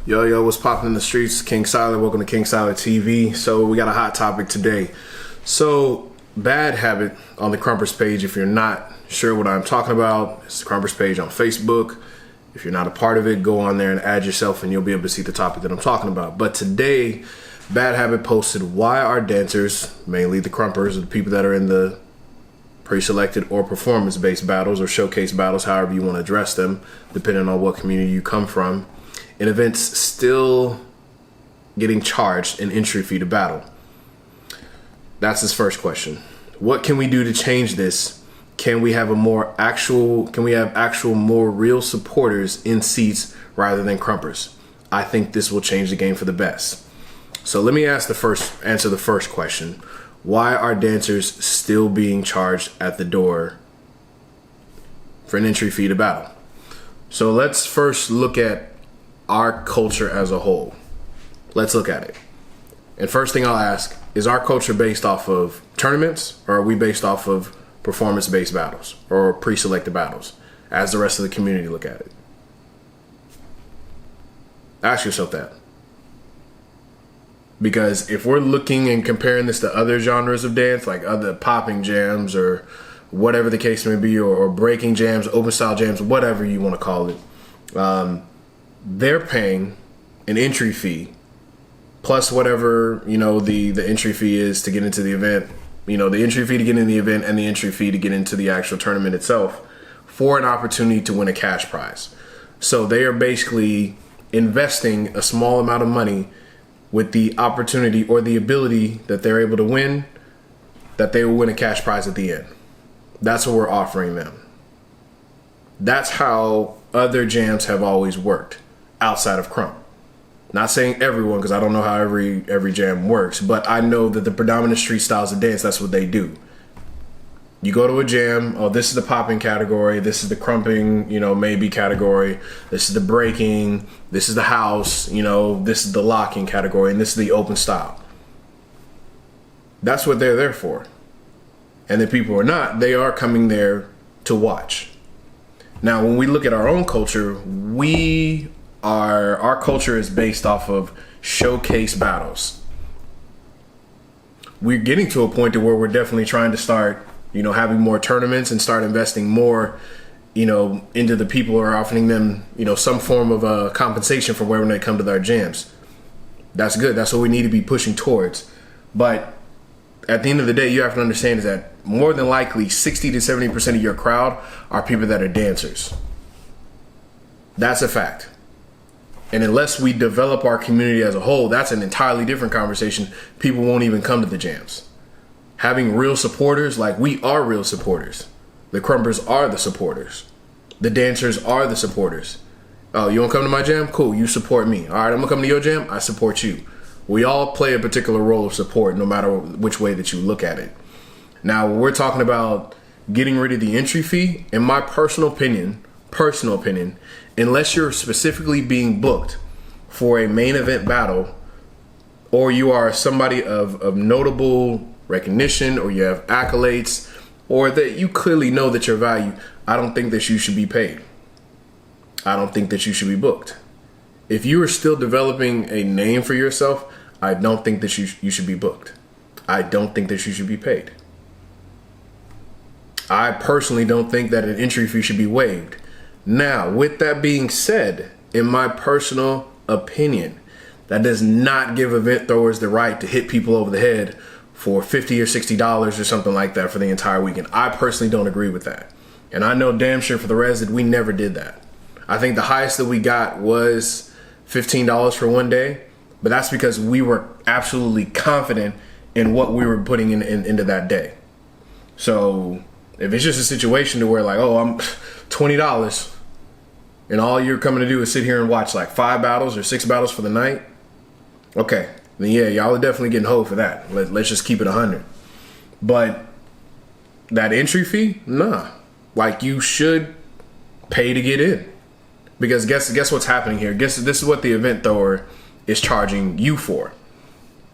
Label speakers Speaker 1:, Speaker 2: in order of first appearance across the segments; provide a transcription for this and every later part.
Speaker 1: Yo, what's popping in the streets? King Siler, welcome to King Siler TV. So we got a hot topic today. So BadHabit on the Krumpers page. If you're not sure what I'm talking about, it's the Krumpers page on Facebook. If you're not a part of it, go on there and add yourself and you'll be able to see the topic that I'm talking about. But today, BadHabit posted why our dancers, mainly the Krumpers, the people that are in the pre-selected or performance-based battles or showcase battles, however you want to address them, depending on what community you come from, in events still getting charged an entry fee to battle. That's his first question. What can we do to change this? Can we have actual more real supporters in seats rather than Krumpers? I think this will change the game for the best. So let me answer the first question. Why are dancers still being charged at the door for an entry fee to battle? So let's first look at our culture as a whole. Let's look at it. And first thing I'll ask, is our culture based off of tournaments, or are we based off of performance-based battles or pre-selected battles as the rest of the community look at it? Ask yourself that. Because if we're looking and comparing this to other genres of dance, like other popping jams or whatever the case may be, or breaking jams, open style jams, whatever you want to call it, they're paying an entry fee plus whatever, the entry fee is to get into the event, the entry fee to get in the event and the entry fee to get into the actual tournament itself for an opportunity to win a cash prize. So they are basically investing a small amount of money with the opportunity or the ability that they're able to win, that they will win a cash prize at the end. That's what we're offering them. That's how other jams have always worked outside of Krump. Not saying everyone, because I don't know how every jam works, but I know that the predominant street styles of dance, that's what they do. You go to a jam, oh, this is the popping category, this is the crumping, maybe category, this is the breaking, this is the house, this is the locking category, and this is the open style. That's what they're there for. And the people are not, they are coming there to watch. Now, when we look at our own culture, our culture is based off of showcase battles. We're getting to a point to where we're definitely trying to start having more tournaments and start investing more, into the people who are offering them, some form of a compensation for when they come to their jams. That's good. That's what we need to be pushing towards. But at the end of the day, you have to understand is that more than likely 60 to 70% of your crowd are people that are dancers. That's a fact. And unless we develop our community as a whole, that's an entirely different conversation. People won't even come to the jams. Having real supporters, like we are real supporters. The Krumpers are the supporters. The dancers are the supporters. Oh, you want to come to my jam? Cool, you support me. All right, I'm going to come to your jam. I support you. We all play a particular role of support no matter which way that you look at it. Now, when we're talking about getting rid of the entry fee, in my personal opinion, unless you're specifically being booked for a main event battle, or you are somebody of notable recognition, or you have accolades, or that you clearly know that your value, I don't think that you should be paid. I don't think that you should be booked. If you are still developing a name for yourself, I don't think that you should be booked. I don't think that you should be paid. I personally don't think that an entry fee should be waived. Now, with that being said, in my personal opinion, that does not give event throwers the right to hit people over the head for $50 or $60 or something like that for the entire weekend. I personally don't agree with that. And I know damn sure for the rest that we never did that. I think the highest that we got was $15 for one day, but that's because we were absolutely confident in what we were putting into that day. So if it's just a situation to where like, oh, I'm $20 and all you're coming to do is sit here and watch like 5 battles or 6 battles for the night, okay, then yeah, y'all are definitely getting hoed for that. Let's just keep it 100. But that entry fee, nah. Like, you should pay to get in. Because guess what's happening here? This is what the event thrower is charging you for.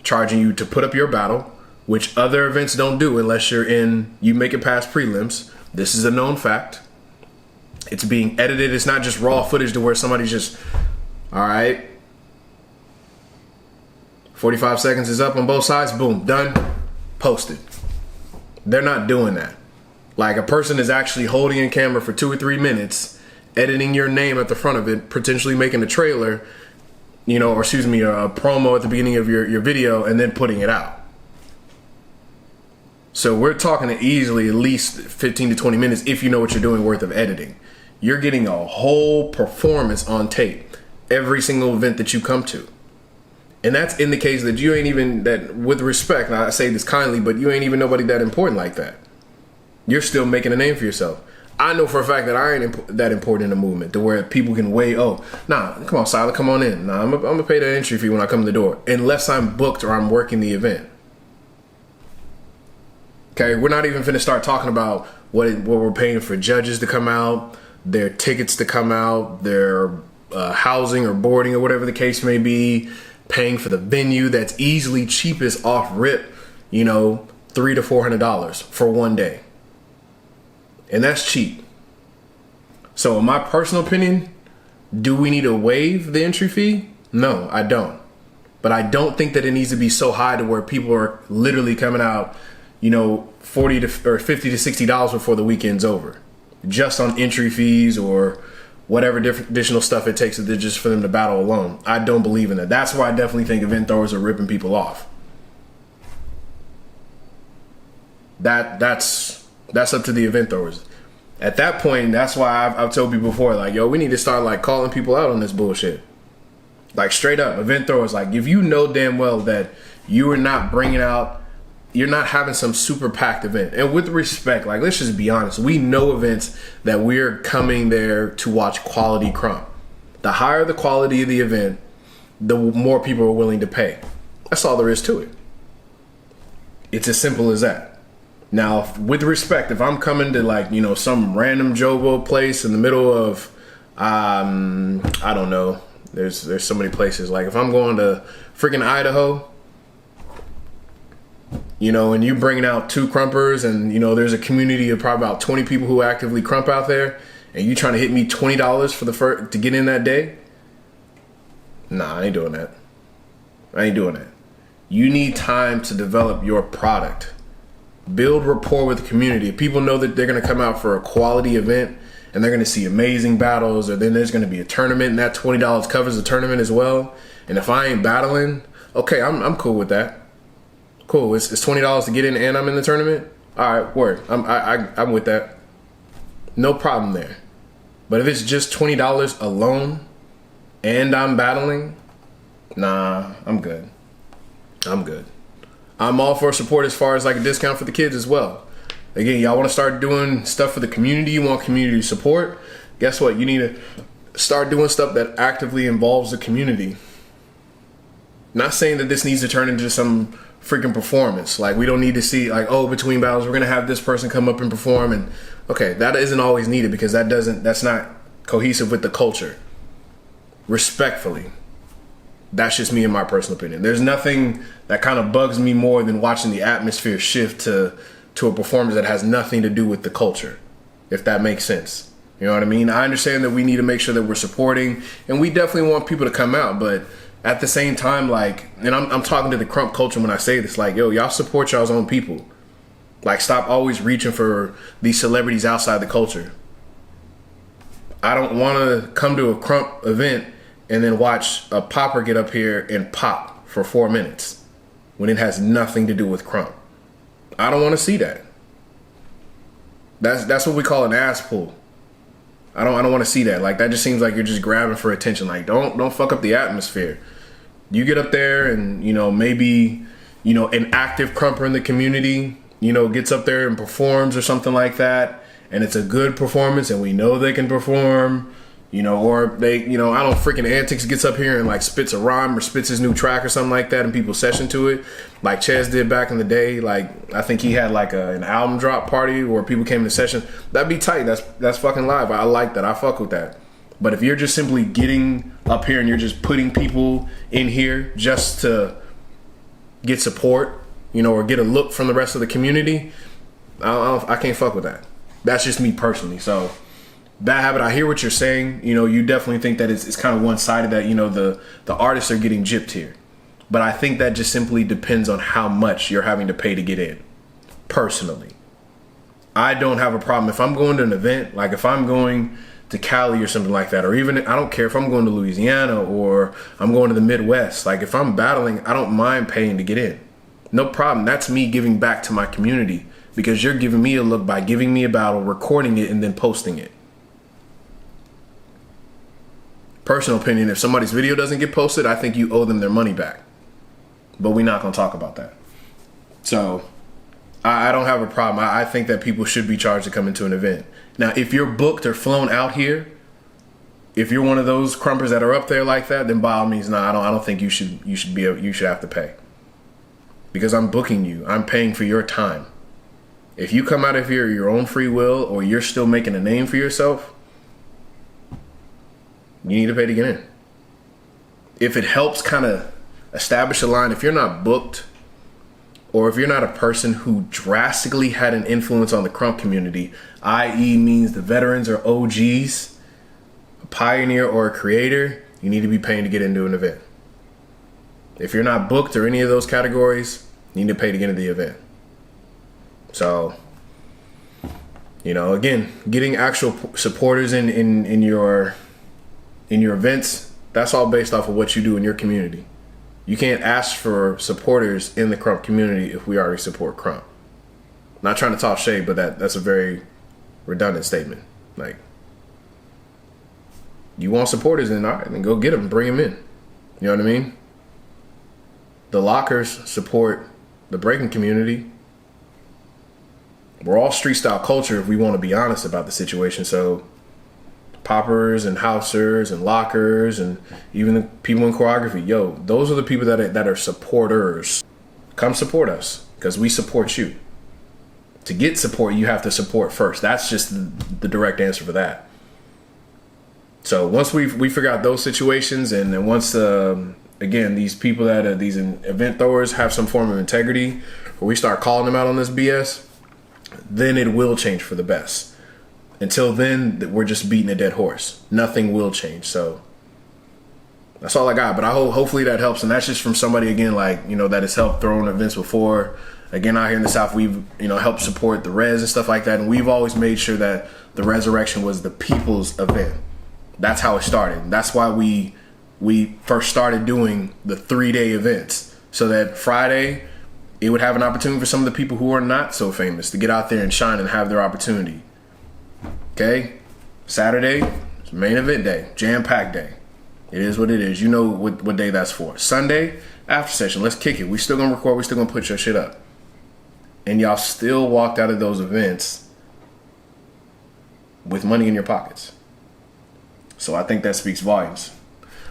Speaker 1: Charging you to put up your battle, which other events don't do unless you make it past prelims. This is a known fact. It's being edited. It's not just raw footage to where somebody's just, all right, 45 seconds is up on both sides. Boom, done, posted. They're not doing that. Like, a person is actually holding a camera for 2 or 3 minutes, editing your name at the front of it, potentially making a trailer, you know, or excuse me, a promo at the beginning of your video, and then putting it out. So we're talking easily at least 15 to 20 minutes if you know what you're doing worth of editing. You're getting a whole performance on tape every single event that you come to. And that's in the case that you ain't even, that with respect, and I say this kindly, but you ain't even nobody that important like that. You're still making a name for yourself. I know for a fact that I ain't that important in the movement to where people can weigh, oh, nah, come on, Siler, come on in. Nah, I'm gonna pay the entry fee when I come to the door, unless I'm booked or I'm working the event. Okay, we're not even finna start talking about what we're paying for judges to come out, their tickets to come out, their housing or boarding or whatever the case may be, paying for the venue that's easily cheapest off rip, you know, $300 to $400 for one day. And that's cheap. So in my personal opinion, do we need to waive the entry fee? No, I don't. But I don't think that it needs to be so high to where people are literally coming out, you know, $40 to or $50 to $60 before the weekend's over, just on entry fees or whatever different additional stuff it takes just for them to battle alone. I don't believe in that. That's why I definitely think event throwers are ripping people off. That's up to the event throwers. At that point, that's why I've told people before, like, yo, we need to start like calling people out on this bullshit. Like, straight up, event throwers, like, if you know damn well that you are not bringing out, you're not having some super packed event. And with respect, like, let's just be honest. We know events that we're coming there to watch quality Krump. The higher the quality of the event, the more people are willing to pay. That's all there is to it. It's as simple as that. Now, with respect, if I'm coming to, like, you know, some random Jovo place in the middle of, I don't know, there's so many places. Like, if I'm going to freaking Idaho, you know, and you bringing out 2 Krumpers, and, you know, there's a community of probably about 20 people who actively Krump out there, and you trying to hit me $20 for the first to get in that day? Nah, I ain't doing that. I ain't doing that. You need time to develop your product. Build rapport with the community. If people know that they're going to come out for a quality event and they're going to see amazing battles, or then there's going to be a tournament and that $20 covers the tournament as well. And if I ain't battling, okay, I'm cool with that. Cool. It's $20 to get in and I'm in the tournament. All right, word. I'm with that. No problem there. But if it's just $20 alone and I'm battling, nah, I'm good. I'm good. I'm all for support as far as like a discount for the kids as well. Again, y'all want to start doing stuff for the community, you want community support, guess what? You need to start doing stuff that actively involves the community. Not saying that this needs to turn into some freaking performance. Like, we don't need to see like, oh, between battles, we're going to have this person come up and perform. And okay, that isn't always needed because that's not cohesive with the culture. Respectfully. That's just me in my personal opinion. There's nothing that kind of bugs me more than watching the atmosphere shift to a performance that has nothing to do with the culture, if that makes sense. You know what I mean? I understand that we need to make sure that we're supporting, and we definitely want people to come out, but at the same time, like, and I'm talking to the Krump culture when I say this, like, yo, y'all support y'all's own people. Like, stop always reaching for these celebrities outside the culture. I don't want to come to a Krump event and then watch a popper get up here and pop for 4 minutes when it has nothing to do with Krump. I don't want to see that. That's what we call an ass pull. I don't want to see that. Like, that just seems like you're just grabbing for attention. Like, don't fuck up the atmosphere. You get up there and, you know, maybe, you know, an active Krumper in the community, you know, gets up there and performs or something like that, and it's a good performance and we know they can perform. You know, or they, you know, I don't freaking Antics gets up here and like spits a rhyme or spits his new track or something like that and people session to it like Chaz did back in the day. Like, I think he had like an album drop party where people came to session. That'd be tight. That's fucking live. I like that. I fuck with that. But if you're just simply getting up here and you're just putting people in here just to get support, you know, or get a look from the rest of the community, I can't fuck with that. That's just me personally. So BadHabit, I hear what you're saying. You know, you definitely think that it's kind of one-sided, that, you know, the artists are getting gypped here. But I think that just simply depends on how much you're having to pay to get in. Personally, I don't have a problem if I'm going to an event, like if I'm going to Cali or something like that, or even I don't care if I'm going to Louisiana or I'm going to the Midwest. Like if I'm battling, I don't mind paying to get in. No problem. That's me giving back to my community, because you're giving me a look by giving me a battle, recording it, and then posting it. Personal opinion, if somebody's video doesn't get posted, I think you owe them their money back. But we're not going to talk about that. So I don't have a problem. I think that people should be charged to come into an event. Now, if you're booked or flown out here, if you're one of those Krumpers that are up there like that, then by all means, no, I don't think you should have to pay. Because I'm booking you. I'm paying for your time. If you come out of here your own free will, or you're still making a name for yourself, you need to pay to get in. If it helps kind of establish a line, if you're not booked, or if you're not a person who drastically had an influence on the Krump community, i.e. means the veterans or OGs, a pioneer or a creator, you need to be paying to get into an event. If you're not booked or any of those categories, you need to pay to get into the event. So, again, getting actual supporters in your events, that's all based off of what you do in your community. You can't ask for supporters in the Krump community if we already support Krump. Not trying to talk shade, but that's a very redundant statement. Like, you want supporters, then all right, then go get them, bring them in. You know what I mean? The lockers support the breaking community. We're all street style culture if we want to be honest about the situation. So poppers and housers and lockers and even the people in choreography, those are the people that are supporters. Come support us, because we support you. To get support, you have to support first. That's just the direct answer for that. So once we figure out those situations, and then once again, these people that are these event throwers have some form of integrity, or we start calling them out on this BS, then it will change for the best. Until then, we're just beating a dead horse. Nothing will change. So that's all I got. But hopefully that helps. And that's just from somebody, again, that has helped throwing events before. Again, out here in the South, we've, helped support the Res and stuff like that. And we've always made sure that the Resurrection was the people's event. That's how it started. That's why we first started doing the 3-day events. So that Friday, it would have an opportunity for some of the people who are not so famous to get out there and shine and have their opportunity. Okay, Saturday, main event day, jam-packed day. It is what it is. You know what day that's for. Sunday, after session, let's kick it. We still gonna record. We still gonna put your shit up. And y'all still walked out of those events with money in your pockets. So I think that speaks volumes.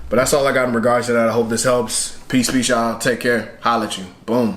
Speaker 1: But that's all I got in regards to that. I hope this helps. Peace, y'all. Take care. Holla at you. Boom.